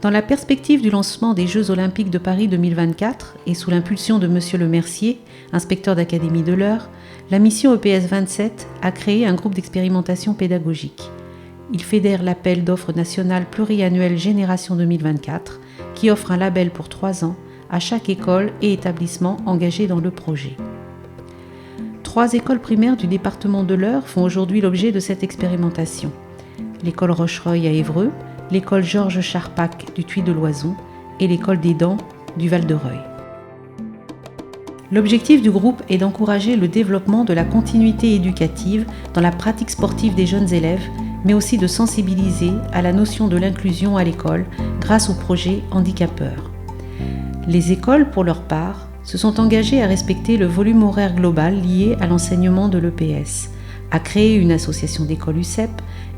Dans la perspective du lancement des Jeux Olympiques de Paris 2024 et sous l'impulsion de Monsieur Le Mercier, inspecteur d'académie de l'Eure, la mission EPS 27 a créé un groupe d'expérimentation pédagogique. Il fédère l'appel d'offres national pluriannuel Génération 2024 qui offre un label pour 3 ans à chaque école et établissement engagé dans le projet. 3 écoles primaires du département de l'Eure font aujourd'hui l'objet de cette expérimentation. L'école Rochereuil à Évreux, l'école Georges Charpak du Tuy de Loison et l'école des Dents du Val-de-Reuil. L'objectif du groupe est d'encourager le développement de la continuité éducative dans la pratique sportive des jeunes élèves, mais aussi de sensibiliser à la notion de l'inclusion à l'école grâce au projet Handicapeur. Les écoles, pour leur part, se sont engagées à respecter le volume horaire global lié à l'enseignement de l'EPS, à créer une association d'écoles UCEP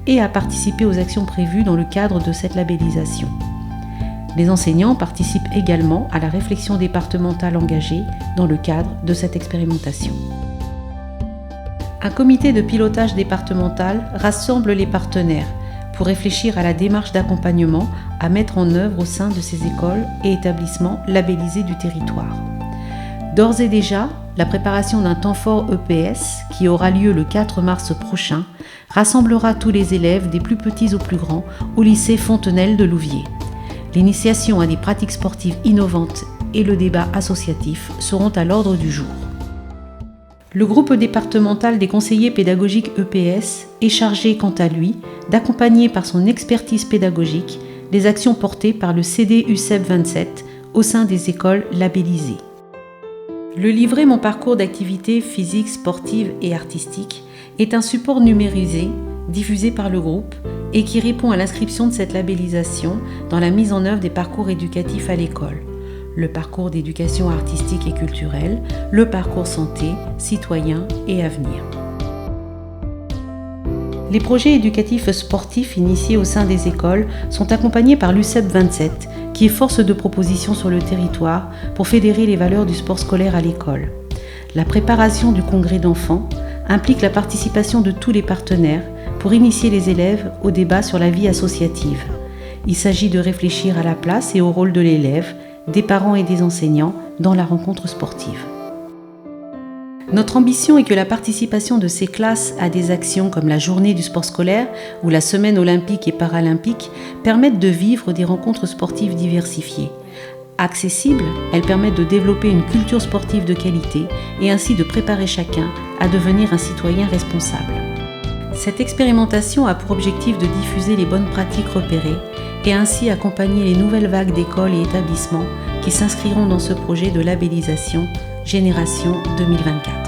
et à participer aux actions prévues dans le cadre de cette labellisation. Les enseignants participent également à la réflexion départementale engagée dans le cadre de cette expérimentation. Un comité de pilotage départemental rassemble les partenaires pour réfléchir à la démarche d'accompagnement à mettre en œuvre au sein de ces écoles et établissements labellisés du territoire. D'ores et déjà, la préparation d'un temps fort EPS, qui aura lieu le 4 mars prochain, rassemblera tous les élèves des plus petits aux plus grands au lycée Fontenelle de Louviers. L'initiation à des pratiques sportives innovantes et le débat associatif seront à l'ordre du jour. Le groupe départemental des conseillers pédagogiques EPS est chargé, quant à lui, d'accompagner par son expertise pédagogique les actions portées par le CD UCEP 27 au sein des écoles labellisées. Le livret Mon parcours d'activités physiques, sportives et artistiques est un support numérisé diffusé par le groupe et qui répond à l'inscription de cette labellisation dans la mise en œuvre des parcours éducatifs à l'école. Le parcours d'éducation artistique et culturelle, le parcours santé, citoyen et avenir. Les projets éducatifs sportifs initiés au sein des écoles sont accompagnés par l'UCEP 27, qui est force de proposition sur le territoire pour fédérer les valeurs du sport scolaire à l'école. La préparation du congrès d'enfants implique la participation de tous les partenaires pour initier les élèves au débat sur la vie associative. Il s'agit de réfléchir à la place et au rôle de l'élève, des parents et des enseignants dans la rencontre sportive. Notre ambition est que la participation de ces classes à des actions comme la journée du sport scolaire ou la semaine olympique et paralympique permettent de vivre des rencontres sportives diversifiées. Accessibles, elles permettent de développer une culture sportive de qualité et ainsi de préparer chacun à devenir un citoyen responsable. Cette expérimentation a pour objectif de diffuser les bonnes pratiques repérées et ainsi accompagner les nouvelles vagues d'écoles et établissements qui s'inscriront dans ce projet de labellisation Génération 2024.